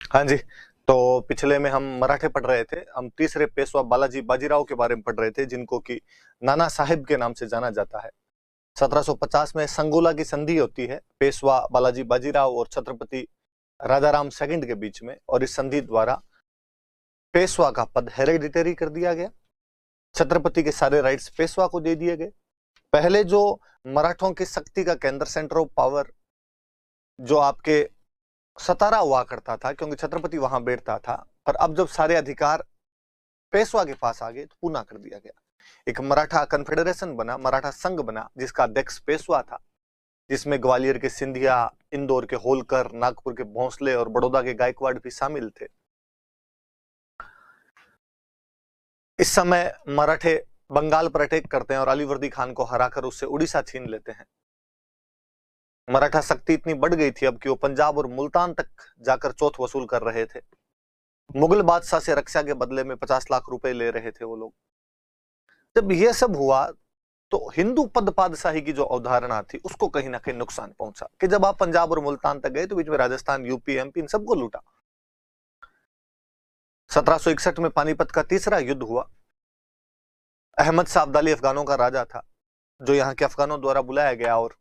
हाँ जी। तो पिछले में हम मराठे पढ़ रहे थे। हम तीसरे पेशवा बालाजी बाजीराव के बारे में पढ़ रहे थे, जिनको कि नाना साहिब के नाम से जाना जाता है। 1750 में संगोला की संधि होती है पेशवा बालाजी बाजीराव और छत्रपति राजाराम सेकंड के बीच में, और इस संधि द्वारा पेशवा का पद हेरेडिटरी कर दिया गया। छत्रपति के सारे राइट्स पेशवा को दे दिए गए। पहले जो मराठों की शक्ति का केंद्र, सेंटर ऑफ पावर, जो आपके सतारा हुआ करता था, क्योंकि छत्रपति वहां बैठता था, पर अब जब सारे अधिकार पेशवा के पास आ गए तो पूना कर दिया गया। एक मराठा कन्फेडरेशन बना, मराठा संघ बना, जिसका अध्यक्ष पेशवा था, जिसमें ग्वालियर के सिंधिया, इंदौर के होलकर, नागपुर के भोंसले और बड़ौदा के गायकवाड़ भी शामिल थे। इस समय मराठे बंगाल पर अटैक करते हैं और अलीवर्दी खान को हराकर उससे उड़ीसा छीन लेते हैं। मराठा शक्ति इतनी बढ़ गई थी अब कि वो पंजाब और मुल्तान तक जाकर चौथ वसूल कर रहे थे। मुगल बादशाह से रक्षा के बदले में 50 लाख रुपए ले रहे थे वो लोग। जब ये सब हुआ तो हिंदू पद पादशाही की जो अवधारणा थी उसको कहीं ना कहीं नुकसान पहुंचा, कि जब आप पंजाब और मुल्तान तक गए तो बीच में राजस्थान, यूपी, एमपी, इन सबको लूटा। 1761 में पानीपत का तीसरा युद्ध हुआ। अहमद शाह अब्दाली अफगानों का राजा था, जो यहाँ के अफगानों द्वारा बुलाया गया, और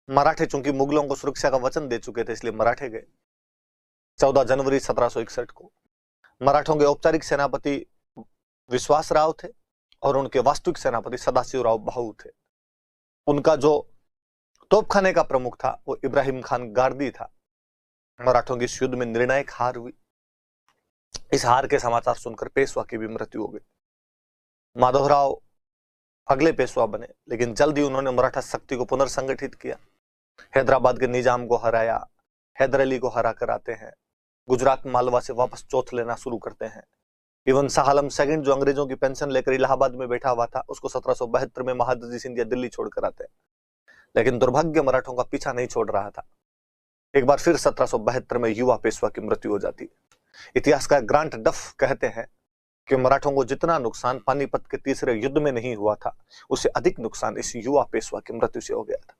मराठे चूंकि मुगलों को सुरक्षा का वचन दे चुके थे इसलिए मराठे गए। 14 जनवरी 1761 को मराठों के औपचारिक सेनापति विश्वास राव थे और उनके वास्तविक सेनापति सदाशिव राव भाऊ थे। उनका जो तोपखाने का प्रमुख था वो इब्राहिम खान गार्दी था। मराठों की इस युद्ध में निर्णायक हार हुई। इस हार के समाचार सुनकर पेशवा की भी मृत्यु हो गई। माधवराव अगले पेशवा बने, लेकिन जल्द ही उन्होंने मराठा शक्ति को पुनर्संगठित किया। हैदराबाद के निजाम को हराया, हैदर अली को हरा कर आते हैं, गुजरात मालवा से वापस चौथ लेना शुरू करते हैं। इवन शाह आलम सेकंड, जो अंग्रेजों की पेंशन लेकर इलाहाबाद में बैठा हुआ था, उसको 1772 में महादजी सिंधिया दिल्ली छोड़कर आते हैं। लेकिन दुर्भाग्य मराठों का पीछा नहीं छोड़ रहा था। एक बार फिर 1772 में युवा पेशवा की मृत्यु हो जाती है। इतिहासकार ग्रांट डफ कहते हैं कि मराठों को जितना नुकसान पानीपत के तीसरे युद्ध में नहीं हुआ था, उससे अधिक नुकसान इस युवा पेशवा की मृत्यु से हो गया था।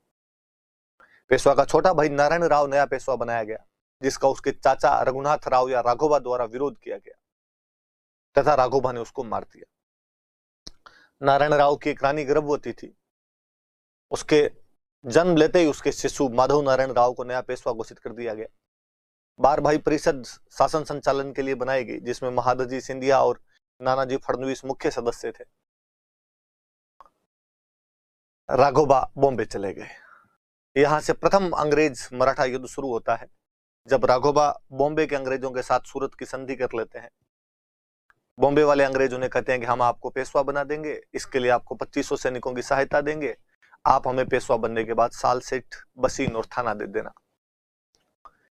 पेशवा का छोटा भाई नारायण राव नया पेशवा बनाया गया, जिसका उसके चाचा रघुनाथ राव या राघोबा द्वारा विरोध किया गया तथा राघोबा ने उसको मार दिया। नारायण राव की एक रानी गर्भवती थी। उसके जन्म लेते ही उसके शिशु माधव नारायण राव को नया पेशवा घोषित कर दिया गया। 12 भाई परिषद शासन संचालन के लिए बनाई गई, जिसमें महादजी सिंधिया और नानाजी फडणवीस मुख्य सदस्य थे। राघोबा बॉम्बे चले गए। यहां से प्रथम अंग्रेज मराठा युद्ध शुरू होता है, जब राघोबा बॉम्बे के अंग्रेजों के साथ सूरत की संधि कर लेते हैं। बॉम्बे वाले अंग्रेज उन्हें कहते हैं कि हम आपको पेशवा बना देंगे, इसके लिए आपको 2500 सैनिकों की सहायता देंगे, आप हमें पेशवा बनने के बाद साल सेठ, बसीन और थाना दे देना।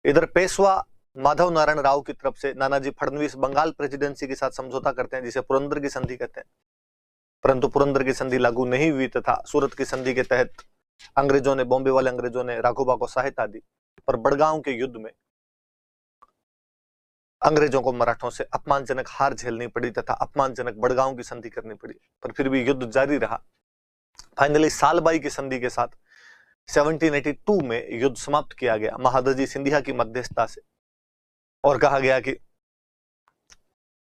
इधर पेशवा माधव नारायण राव की तरफ से नानाजी फडणवीस बंगाल प्रेसिडेंसी के साथ समझौता करते हैं, जिसे पुरंदर की संधि कहते हैं। परंतु पुरंदर की संधि लागू नहीं हुई तथा सूरत की संधि के तहत अंग्रेजों ने, बॉम्बे वाले अंग्रेजों ने राघोबा को सहायता दी, पर बड़गांव के युद्ध में अंग्रेजों को मराठों से अपमानजनक हार झेलनी पड़ी तथा अपमानजनक बड़गांव की संधि करनी पड़ी, पर फिर भी युद्ध जारी रहा। फाइनली सालबाई की संधि के साथ 1782 में युद्ध समाप्त किया गया महादजी सिंधिया की मध्यस्थता से, और कहा गया कि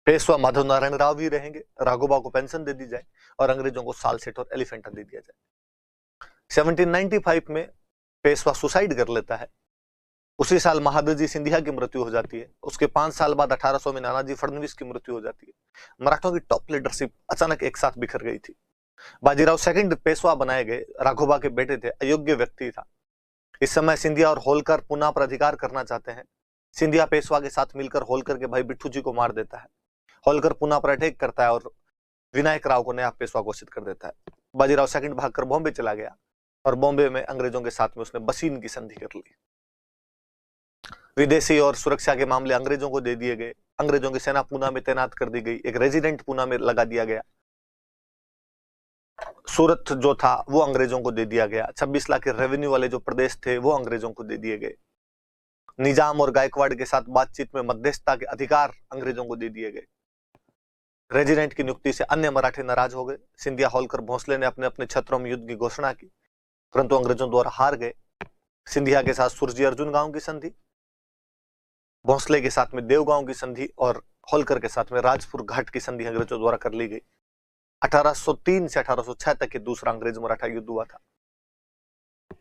पेशवा माधव नारायण राव ही रहेंगे, राघोबा को पेंशन दे दी जाए और अंग्रेजों को साल सेठ और एलिफेंटा दे दिया जाए। 1795 में पेशवा सुसाइड कर लेता है। उसी साल महादजी सिंधिया की मृत्यु हो जाती है। उसके 5 साल बाद 1800 में नानाजी फडणवीस की मृत्यु हो जाती है। मराठों की टॉप लीडरशिप अचानक एक साथ बिखर गई थी। बाजीराव सेकंड पेशवा बनाए गए, राघोबा के बेटे थे, अयोग्य व्यक्ति था। इस समय सिंधिया और होलकर पुनः पर अधिकार करना चाहते हैं। सिंधिया पेशवा के साथ मिलकर होलकर के भाई बिट्ठू जी को मार देता है। होलकर पुनः पर अटैक करता है और विनायक राव को नया पेशवा घोषित कर देता है। बाजीराव सेकंड भागकर बॉम्बे चला गया और बॉम्बे में अंग्रेजों के साथ में उसने बसीन की संधि कर ली। विदेशी और सुरक्षा के मामले अंग्रेजों को दे दिए गए। अंग्रेजों की सेना पूना में तैनात कर दी गई। एक रेजिडेंट पूना में लगा दिया गया। सूरत जो था वो अंग्रेजों को दे दिया गया। 26 लाख के रेवेन्यू वाले जो प्रदेश थे वो अंग्रेजों को दे दिए गए। निजाम और गायकवाड़ के साथ बातचीत में मध्यस्थता के अधिकार अंग्रेजों को दे दिए गए। रेजिडेंट की नियुक्ति से अन्य मराठे नाराज हो गए। सिंधिया, होलकर, भोंसले ने अपने अपने क्षेत्रों में युद्ध की घोषणा की, परंतु अंग्रेजों द्वारा हार गए। सिंधिया के साथ सुरजी अर्जुन गांव की संधि, भोंसले के साथ में देवगांव की संधि और होलकर के साथ में राजपुर घाट की संधि अंग्रेजों द्वारा कर ली गई। 1803 से 1806 तक के दूसरा अंग्रेज मराठा युद्ध हुआ था।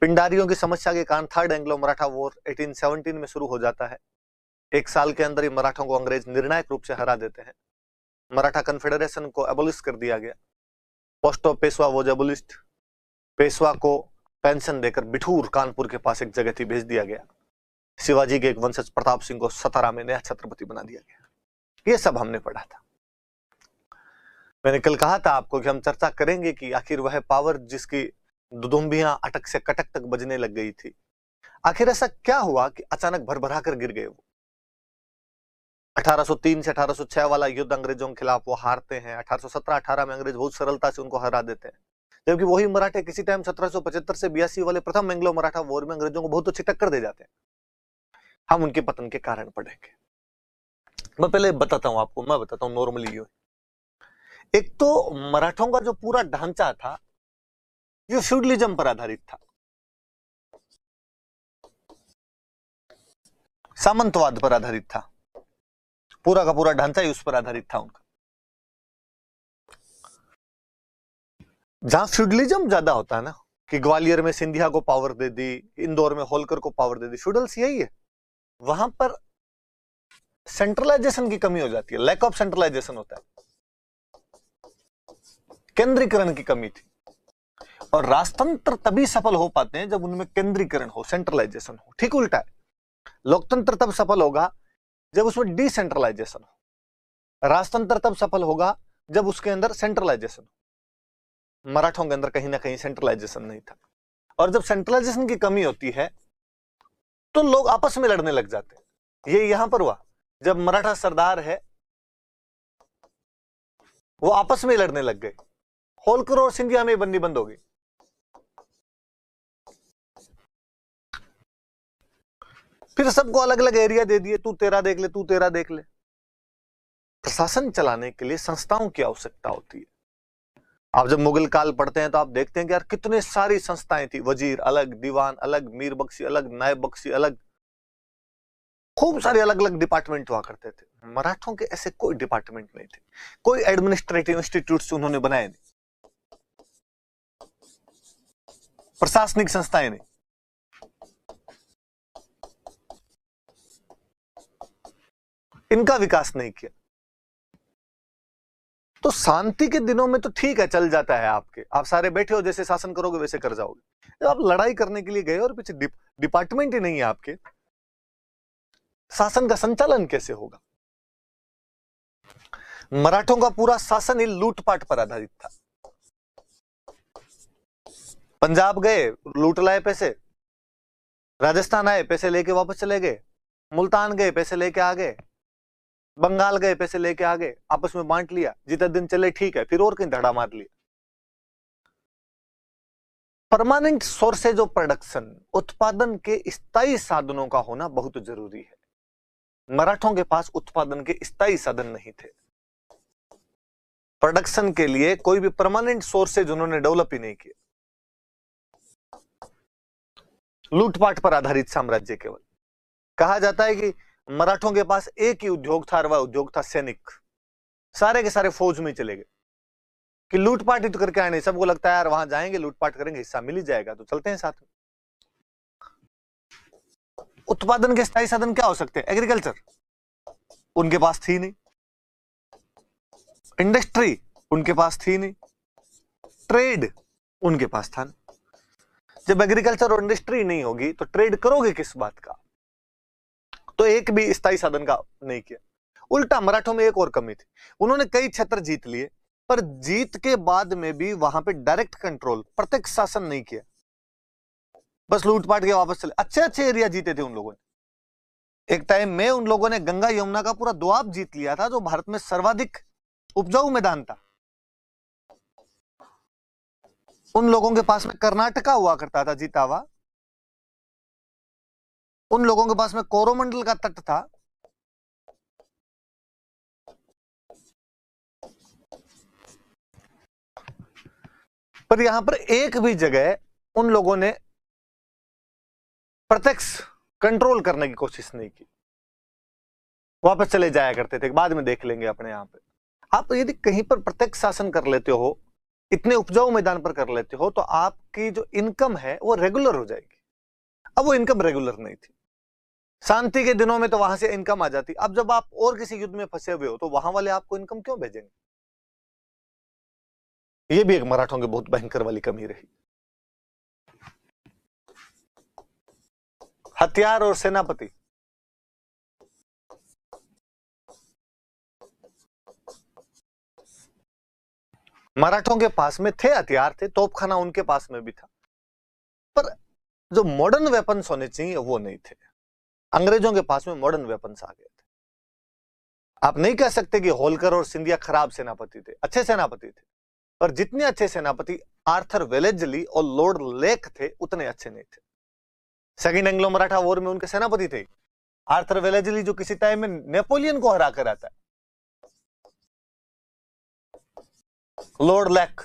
पिंडारियों की समस्या के कारण थर्ड एंग्लो मराठा वॉर 1817 में शुरू हो जाता है। एक साल के अंदर ही मराठों को अंग्रेज निर्णायक रूप से हरा देते हैं। मराठा कन्फेडरेशन को एबोलिश कर दिया गया। Post of Peshwa was एबोलिश्ड। Peshwa को पेंशन देकर बिठूर कानपुर के पास एक जगह थी भेज दिया गया। शिवाजी के एक वंशज प्रताप सिंह को सतारा में नया छत्रपति बना दिया गया। ये सब हमने पढ़ा था। मैंने कल कहा था आपको कि हम चर्चा करेंगे कि आखिर वह पावर जिसकी दुदुम्बियां अटक से कटक तक बजने लग गई थी, आखिर ऐसा क्या हुआ कि अचानक भरभरा कर गिर गए वो। 1803 से 1806 वाला युद्ध अंग्रेजों के खिलाफ वो हारते हैं। 1817-18 में अंग्रेज बहुत सरलता से उनको हरा देते हैं, जबकि वही मराठे किसी टाइम 1775 से 82 वाले प्रथम एंग्लो मराठा वॉर में अंग्रेजों को बहुत अच्छी टक्कर दे जाते हैं। हम उनके पतन के कारण पढ़ेंगे। मैं पहले बताता हूं आपको, मैं बताता हूं नॉर्मली यू। एक तो मराठों का जो पूरा ढांचा था ये फ्यूडलिज्म पर आधारित था, सामंतवाद पर आधारित था। पूरा का पूरा ढांचा ही उस पर आधारित था उनका। जहां फ्यूडलिज्म ज्यादा होता है ना, कि ग्वालियर में सिंधिया को पावर दे दी, इंदौर में होलकर को पावर दे दी, फ्यूडल्स यही है। वहां पर सेंट्रलाइजेशन की कमी हो जाती है, लैक ऑफ सेंट्रलाइजेशन होता है, केंद्रीकरण की कमी थी। और राजतंत्र तभी सफल हो पाते हैं जब उनमें केंद्रीकरण हो, सेंट्रलाइजेशन हो। ठीक उल्टा है, लोकतंत्र तब सफल होगा जब उसमें डिसेंट्रलाइजेशन हो। राजतंत्र तब सफल होगा जब उसके अंदर सेंट्रलाइजेशन हो। मराठों के अंदर कहीं ना कहीं सेंट्रलाइजेशन नहीं था, और जब सेंट्रलाइजेशन की कमी होती है तो लोग आपस में लड़ने लग जाते हैं। ये यहां पर हुआ, जब मराठा सरदार है वो आपस में लड़ने लग गए, होलकर और सिंधिया में बंदी बंद हो गई। फिर सबको अलग अलग एरिया दे दिए, तू तेरा देख ले, तू तेरा देख ले। प्रशासन चलाने के लिए संस्थाओं की आवश्यकता होती है। आप जब मुगल काल पढ़ते हैं तो आप देखते हैं कि यार कितने सारी संस्थाएं थी। वजीर अलग, दीवान अलग, मीर बख्शी अलग, नायब बख्शी अलग, खूब सारे अलग अलग डिपार्टमेंट हुआ करते थे। मराठों के ऐसे कोई डिपार्टमेंट नहीं थे, कोई एडमिनिस्ट्रेटिव इंस्टीट्यूट उन्होंने बनाए नहीं, प्रशासनिक संस्थाएं नहीं। इनका विकास नहीं किया। तो शांति के दिनों में तो ठीक है, चल जाता है आपके, आप सारे बैठे हो, जैसे शासन करोगे वैसे कर जाओगे। जब आप लड़ाई करने के लिए गए और पीछे डिपार्टमेंट ही नहीं है आपके, शासन का संचालन कैसे होगा। मराठों का पूरा शासन ही लूटपाट पर आधारित था। पंजाब गए, लूट लाए पैसे, राजस्थान आए, पैसे लेके वापस चले गए, मुल्तान गए, पैसे लेके आ गए, बंगाल गए, पैसे लेके आ गए, आपस में बांट लिया, जितने दिन चले ठीक है, फिर और कहीं धड़ा मार लिया। परमानेंट सोर्सेज ऑफ प्रोडक्शन, उत्पादन के स्थायी साधनों का होना बहुत जरूरी है। मराठों के पास उत्पादन के स्थायी साधन नहीं थे। प्रोडक्शन के लिए कोई भी परमानेंट सोर्सेज उन्होंने डेवलप ही नहीं किए। लूटपाट पर आधारित साम्राज्य केवल। कहा जाता है कि मराठों के पास एक ही उद्योग था, और वह उद्योग था सैनिक। सारे के सारे फौज में चले गए कि लूटपाट ही तो करके आए नहीं। सबको लगता है यार वहां जाएंगे, लूटपाट करेंगे, हिस्सा मिल ही जाएगा, तो चलते हैं साथ में। उत्पादन के स्थायी साधन क्या हो सकते हैं? एग्रीकल्चर उनके पास थी नहीं, इंडस्ट्री उनके पास थी नहीं, ट्रेड उनके पास था नहीं। जब एग्रीकल्चर और इंडस्ट्री नहीं होगी तो ट्रेड करोगे किस बात का? तो एक भी स्थायी साधन का नहीं किया। उल्टा मराठों में एक और कमी थी, उन्होंने कई क्षेत्र जीत लिए, पर जीत के बाद में भी वहां पे डायरेक्ट कंट्रोल, प्रत्यक्ष शासन नहीं किया, बस लूटपाट के वापस चले। अच्छे अच्छे एरिया जीते थे उन लोगों ने। एक टाइम में उन लोगों ने गंगा यमुना का पूरा दोआब जीत लिया था, जो भारत में सर्वाधिक उपजाऊ मैदान था। उन लोगों के पास में कर्नाटका हुआ करता था जीता हुआ, उन लोगों के पास में कोरोमंडल का तट था, पर यहां पर एक भी जगह उन लोगों ने प्रत्यक्ष कंट्रोल करने की कोशिश नहीं की। वापस चले जाया करते थे, बाद में देख लेंगे अपने यहाँ पे। आप यदि कहीं पर प्रत्यक्ष शासन कर लेते हो, इतने उपजाऊ मैदान पर कर लेते हो, तो आपकी जो इनकम है वो रेगुलर हो जाएगी। अब वो इनकम रेगुलर नहीं थी। शांति के दिनों में तो वहां से इनकम आ जाती, अब जब आप और किसी युद्ध में फंसे हुए हो तो वहां वाले आपको इनकम क्यों भेजेंगे? ये भी एक मराठों की बहुत भयंकर वाली कमी रही। हथियार और सेनापति, मराठों के पास में थे, हथियार थे, तोपखाना उनके पास में भी था, पर जो मॉडर्न वेपन्स होने चाहिए वो नहीं थे। अंग्रेजों के पास में मॉडर्न वेपन्स आ गए थे। आप नहीं कह सकते कि होलकर और सिंधिया खराब सेनापति थे, अच्छे सेनापति थे, पर जितने अच्छे सेनापति आर्थर वेलेस्ली और लॉर्ड लेक थे उतने अच्छे नहीं थे। सेकंड एंग्लो मराठा वॉर में उनके सेनापति थे आर्थर वेलेस्ली, जो किसी टाइम में नेपोलियन को हरा कर आता है। लॉर्ड लेक,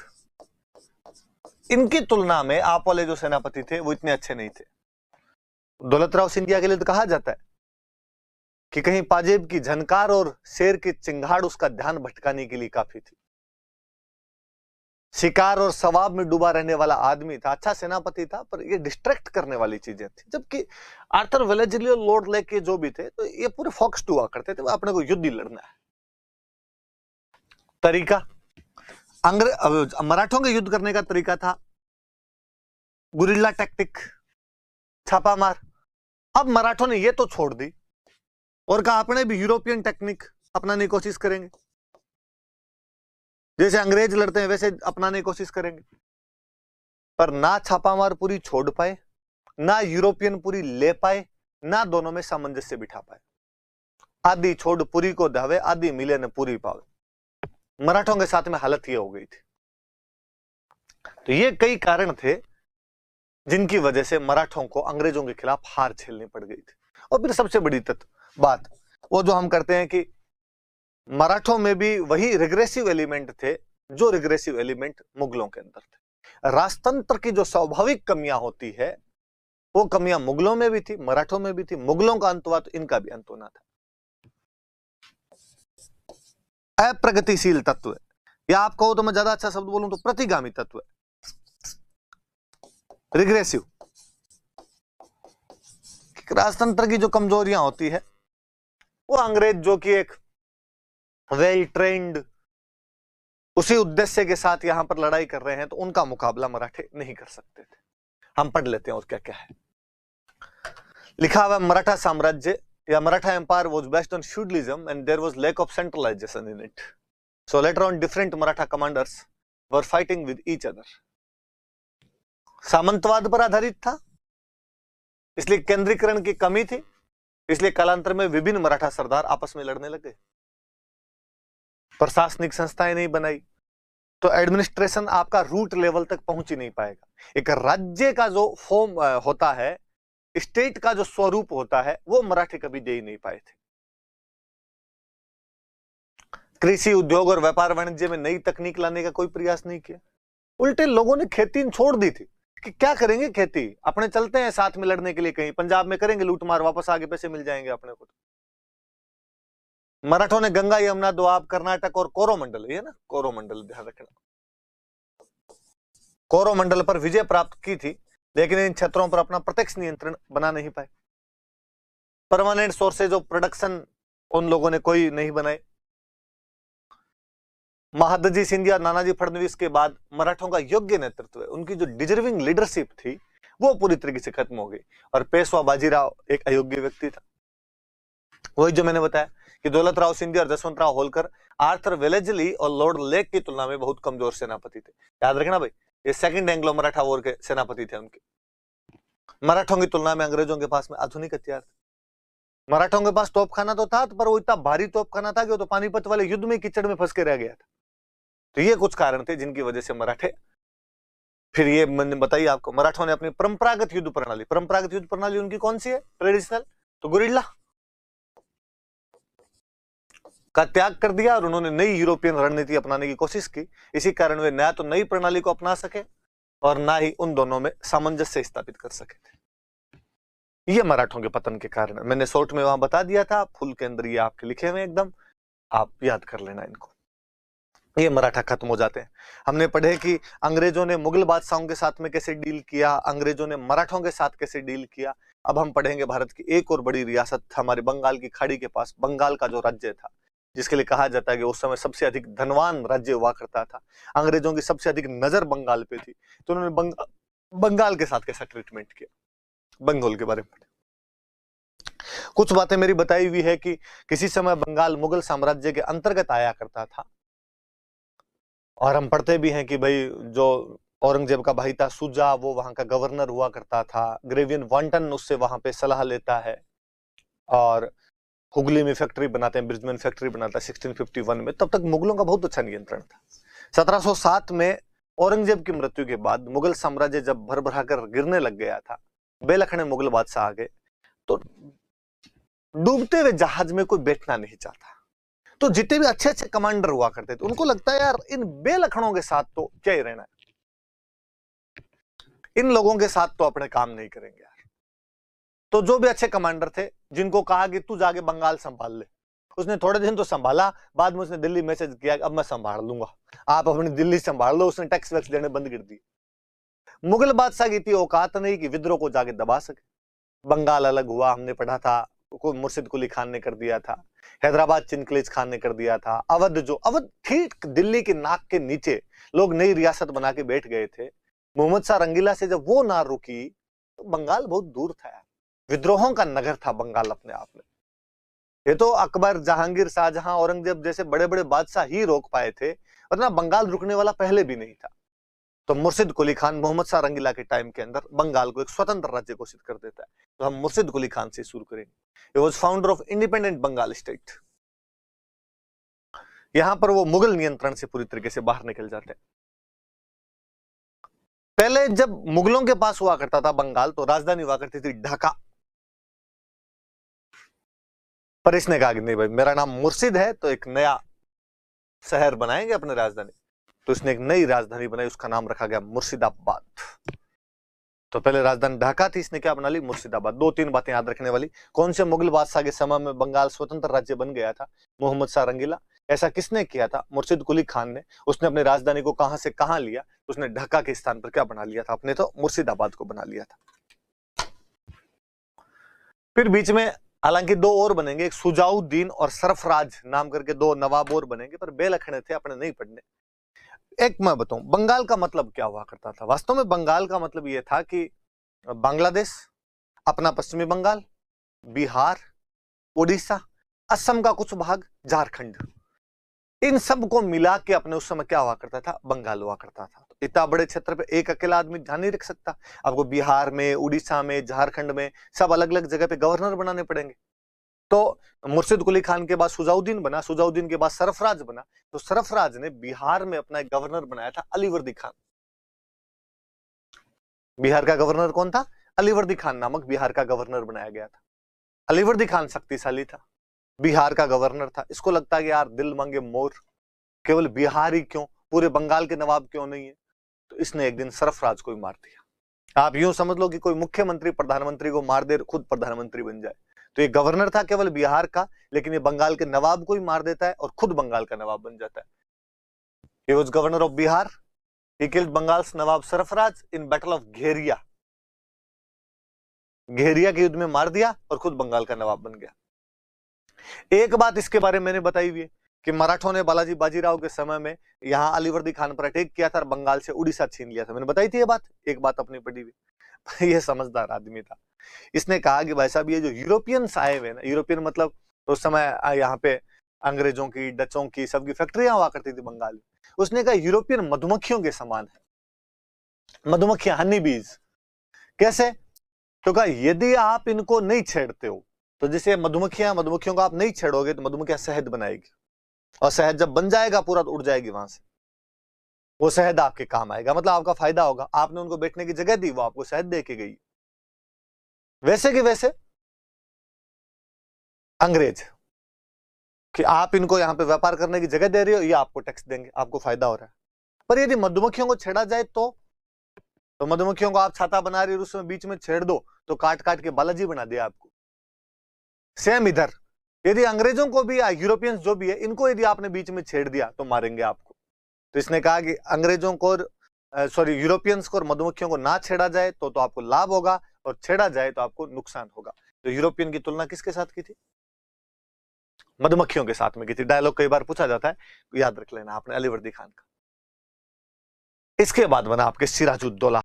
इनकी तुलना में आप वाले जो सेनापति थे वो इतने अच्छे नहीं थे। दौलतराव सिंधिया के लिए तो कहा जाता है कि कहीं पाजेब की झनकार और शेर की चिंगाड़ उसका ध्यान भटकाने के लिए काफी थी। शिकार और सवाब में डूबा रहने वाला आदमी था, अच्छा सेनापति था, पर ये डिस्ट्रैक्ट करने वाली चीजें थी। जबकि आर्थर वेलेस्ली और लॉर्ड लेक के जो भी थे, तो ये पूरे फोकस्ड हुआ करते थे, अपने को युद्ध ही लड़ना है। तरीका, मराठों के युद्ध करने का तरीका था गुरिल्ला टैक्टिक, छापामार। अब मराठों ने ये तो छोड़ दी और कहा अपने भी यूरोपियन टेक्निक अपनाने की कोशिश करेंगे, जैसे अंग्रेज लड़ते हैं वैसे अपनाने की कोशिश करेंगे। पर ना छापामार पूरी छोड़ पाए, ना यूरोपियन पूरी ले पाए, ना दोनों में सामंजस्य बिठा पाए। आदि छोड़ पूरी को धावे, आदि मिले न पूरी पावे। मराठों के साथ में हालत ये हो गई थी। तो ये कई कारण थे जिनकी वजह से मराठों को अंग्रेजों के खिलाफ हार झेलनी पड़ गई थी। और फिर सबसे बड़ी बात वो जो हम करते हैं कि मराठों में भी वही रिग्रेसिव एलिमेंट थे जो रिग्रेसिव एलिमेंट मुगलों के अंदर थे। राजतंत्र की जो स्वाभाविक कमियां होती है वो कमियां मुगलों में भी थी, मराठों में भी थी। मुगलों का अंत हुआ तो इनका भी अंत होना था। अप्रगतिशील तत्व है, या आप कहो तो मैं ज्यादा अच्छा शब्द बोलूं तो प्रतिगामी तत्व है, रिग्रेसिव। राजतंत्र की जो कमजोरियां होती है वो अंग्रेज जो कि एक वेल ट्रेंड उसी उद्देश्य के साथ यहां पर लड़ाई कर रहे हैं, तो उनका मुकाबला मराठे नहीं कर सकते थे। हम पढ़ लेते हैं और क्या क्या है लिखा हुआ। मराठा साम्राज्य या Maratha empire was based on feudalism and there was lack of centralization in it. So later on different Maratha commanders were fighting with each other. सामंतवाद पर आधारित था, इसलिए केंद्रीकरण की कमी थी, इसलिए कालांतर में विभिन्न मराठा सरदार आपस में लड़ने लगे। प्रशासनिक संस्थाएं नहीं बनाई तो एडमिनिस्ट्रेशन आपका रूट लेवल तक पहुंच ही नहीं पाएगा। एक राज्य का जो फॉर्म होता है, स्टेट का जो स्वरूप होता है, वो मराठे कभी दे ही नहीं पाए थे। कृषि, उद्योग और व्यापार वाणिज्य में नई तकनीक लाने का कोई प्रयास नहीं किया। उल्टे लोगों ने खेती छोड़ दी थी कि क्या करेंगे खेती, अपने चलते हैं साथ में लड़ने के लिए, कहीं पंजाब में करेंगे लूटमार, वापस आगे पैसे मिल जाएंगे अपने को। मराठों ने गंगा, यमुना, दोआब, कर्नाटक और कोरोमंडल, ये ना कोरोमंडल ध्यान रखना, कोरोमंडल पर विजय प्राप्त की थी, लेकिन इन क्षेत्रों पर अपना प्रत्यक्ष नियंत्रण बना नहीं पाए। परमानेंट सोर्सेज ऑफ प्रोडक्शन उन लोगों ने कोई नहीं बनाए। महादजी सिंधिया, नानाजी फडणवीस के बाद मराठों का योग्य नेतृत्व, उनकी जो डिजर्विंग लीडरशिप थी वो पूरी तरीके से खत्म हो गई। और पेशवा बाजीराव एक अयोग्य व्यक्ति था। वही जो मैंने बताया कि दौलतराव सिंधिया और जसवंतराव होलकर आर्थर वेलेस्ली और लॉर्ड लेक की तुलना में बहुत कमजोर सेनापति थे। याद रखना भाई, ये सेकंड एंग्लो मराठा वॉर के सेनापति थे। उनके मराठों की तुलना में अंग्रेजों के पास में आधुनिक हथियार थे। मराठों के पास तोपखाना तो था, पर वो इतना भारी तोपखाना था कि वो तो पानीपत वाले युद्ध में कीचड़ में फंस के रह गया था। तो ये कुछ कारण थे जिनकी वजह से मराठे, फिर ये मैंने बताइए आपको, मराठों ने अपनी परंपरागत युद्ध प्रणाली उनकी कौन सी है, ट्रेडिशनल, तो गुरिल्ला का त्याग कर दिया और उन्होंने नई यूरोपियन रणनीति अपनाने की कोशिश की। इसी कारण वे ना तो नई प्रणाली को अपना सके और ना ही उन दोनों में सामंजस्य स्थापित कर सके थे। ये मराठों के पतन के कारण। मैंने शॉर्ट में वहां बता दिया था, फुल के अंदर ये आपके लिखे हुए एकदम, आप याद कर लेना इनको। ये मराठा खत्म हो जाते हैं। हमने पढ़े कि अंग्रेजों ने मुगल बादशाहों के साथ में कैसे डील किया, अंग्रेजों ने मराठों के साथ कैसे डील किया। अब हम पढ़ेंगे भारत की एक और बड़ी रियासत हमारे बंगाल की खाड़ी के पास, बंगाल का जो राज्य था, जिसके लिए कहा जाता है कि उस समय सबसे अधिक धनवान राज्य हुआ करता था, अंग्रेजों की सबसे अधिक नजर बंगाल पे थी, तो उन्होंने बंगाल के साथ कैसा ट्रीटमेंट किया, बंगाल के बारे में कुछ बातें मेरी बताई हुई है कि किसी समय बंगाल मुगल साम्राज्य के अंतर्गत आया करता था। और हम पढ़ते भी हैं कि भाई जो औरंगजेब का भाई था सुजा, वो वहां का गवर्नर हुआ करता था। ग्रेवियन वांटन उससे वहां पे सलाह लेता है, और हुगली में फैक्ट्री बनाते हैं, ब्रिजमैन फैक्ट्री बनाता है 1651 में। तब तक मुगलों का बहुत अच्छा नियंत्रण था। 1707 में औरंगजेब की मृत्यु के बाद मुगल साम्राज्य जब भरभरा कर गिरने लग गया था, बेलखने मुगल बादशाह आ गए, तो डूबते हुए जहाज में कोई बैठना नहीं चाहता। तो जितने भी अच्छे अच्छे कमांडर हुआ करते थे, उनको लगता है यार इन बेलखनों के साथ तो क्या ही रहना है, इन लोगों के साथ तो अपने काम नहीं करेंगे यार। तो जो भी अच्छे कमांडर थे, जिनको कहा कि तू जाके बंगाल संभाल ले, उसने थोड़े दिन तो संभाला, बाद में उसने दिल्ली मैसेज किया अब मैं संभाल लूंगा, आप अपनी दिल्ली संभाल लो। उसने टैक्स वैक्स देने बंद कर दिए। मुगल बादशाह की इतनी औकात नहीं कि विद्रोह को जाके दबा सके। बंगाल अलग हुआ, हमने पढ़ा था, मुर्शिद कुली खान ने कर दिया था, हैदराबाद चिनकलेज खान ने कर दिया था, अवध ठीक दिल्ली के नाक के नीचे लोग नई रियासत बना के बैठ गए थे। मोहम्मद शाह रंगीला से जब वो ना रुकी, तो बंगाल बहुत दूर था, विद्रोहों का नगर था बंगाल अपने आप में। ये तो अकबर, जहांगीर, शाहजहां, औरंगजेब जैसे बड़े बड़े बादशाह ही रोक पाए थे, वरना बंगाल रुकने वाला पहले भी नहीं था। तो मुर्शिद कुली खान मोहम्मद शाह रंगीला के टाइम के अंदर बंगाल को एक स्वतंत्र राज्य घोषित कर देता है। तो हम मुर्शिद कुली खान से शुरू करेंगे। He was founder of independent Bengal state. यहां पर वो मुगल नियंत्रण से पूरी तरीके से बाहर निकल जाते हैं। पहले जब मुगलों के पास हुआ करता था बंगाल, तो राजधानी हुआ करती थी ढाका। पर इसने कहा कि नहीं भाई, मेरा नाम मुर्शिद है, तो एक नया शहर बनाएंगे अपने राजधानी। तो इसने एक नई राजधानी बनाई, उसका नाम रखा गया मुर्शिदाबाद। तो पहले राजधानी ढाका थी, इसने क्या बना ली, मुर्शिदाबाद। दो तीन बातें याद रखने वाली। कौन से मुगल बादशाह के समय में बंगाल स्वतंत्र राज्य बन गया था, मोहम्मद शाह रंगीला। ऐसा किसने किया था, मुर्शिद कुली खान ने। उसने अपनी राजधानी को कहां से कहां लिया, उसने ढाका के स्थान पर क्या बना लिया था, अपने तो मुर्शिदाबाद को बना लिया था। फिर बीच में हालांकि दो और बनेंगे, एक सुजाउद्दीन और सरफराज नाम करके दो नवाब और बनेंगे, पर बेलखने थे, अपने नहीं पढ़ने। एक मैं बताऊं, बंगाल का मतलब क्या हुआ करता था। वास्तव में बंगाल का मतलब यह था कि बांग्लादेश, अपना पश्चिमी बंगाल, बिहार, उड़ीसा, असम का कुछ भाग, झारखंड, इन सब को मिला के अपने उस समय क्या हुआ करता था, बंगाल हुआ करता था। तो इतना बड़े क्षेत्र पे एक अकेला आदमी ध्यान नहीं रख सकता। आपको बिहार में, उड़ीसा में, झारखंड में, सब अलग अलग जगह पे गवर्नर बनाने पड़ेंगे। तो मुर्शिद कुली खान के बाद सुजाउद्दीन बना, सुजाउद्दीन के बाद सरफराज बना। तो सरफराज ने बिहार में अपना एक गवर्नर बनाया था, अलीवर्दी खान। बिहार का गवर्नर कौन था, अलीवर्दी खान नामक बिहार का गवर्नर बनाया गया था। अलीवर्दी खान शक्तिशाली था, बिहार का गवर्नर था। इसको लगता है कि यार दिल मांगे मोर, केवल बिहार ही क्यों, पूरे बंगाल के नवाब क्यों नहीं है। तो इसने एक दिन सरफराज को ही मार दिया। आप यूं समझ लो कि कोई मुख्यमंत्री प्रधानमंत्री को मार दे, खुद प्रधानमंत्री बन जाए। तो ये गवर्नर था केवल बिहार का, लेकिन ये बंगाल के नवाब को ही मार देता है और खुद बंगाल का नवाब बन जाता है। He was governor of Bihar. He killed Bengal's Nawab Sarfaraz in battle of घेरिया। घेरिया के युद्ध में मार दिया और खुद बंगाल का नवाब बन गया। एक बात इसके बारे में मैंने बताई हुई है कि मराठों ने बालाजी बाजीराव के समय में यहां अलीवर्दी खान पर अटैक किया था और बंगाल से उड़ीसा छीन लिया था। मैंने बताई थी ये बात, एक बात अपनी पढ़ी हुई। ये समझदार आदमी था। इसने कहा कि भाई साहब, ये जो यूरोपियंस आए हुए ना, यूरोपियन मतलब उस समय यहाँ पे अंग्रेजों की, डचों की, सबकी फैक्ट्रियां हुआ करती थी बंगाल में। उसने कहा यूरोपियन मधुमक्खियों के समान है, मधुमक्खियां, हनी बीज। कैसे, तो कहा यदि आप इनको नहीं छेड़ते हो, तो जैसे मधुमक्खियों को आप नहीं छेड़ोगे तो मधुमक्खियां शहद बनाएगी, और शहद जब बन जाएगा पूरा तो उड़ जाएगी वहां से। वो शहद आपके काम आएगा, मतलब आपका फायदा होगा। आपने उनको बैठने की जगह दी, वो आपको शहद दे के गई। वैसे कि वैसे अंग्रेज, कि आप इनको यहां पे व्यापार करने की जगह दे रहे हो, ये आपको टैक्स देंगे, आपको फायदा हो रहा है। पर यदि मधुमक्खियों को छेड़ा जाए तो तो मधुमक्खियों को आप छाता बना रही हो, उसमें बीच में छेड़ दो तो काट काट के बालाजी बना दिया आपको। सेम इधर, यदि अंग्रेजों को भी या यूरोपियंस जो भी है, इनको यदि आपने बीच में छेड़ दिया तो मारेंगे आपको। तो इसने कहा कि अंग्रेजों को यूरोपियंस को और मधुमक्खियों को ना छेड़ा जाए तो आपको लाभ होगा, और छेड़ा जाए तो आपको नुकसान होगा। तो यूरोपियन की तुलना किसके साथ की थी? मधुमक्खियों के साथ में की थी। डायलॉग कई बार पूछा जाता है, याद रख लेना आपने अली वर्दी खान का। इसके बाद बना आपके सिराजुद्दौला।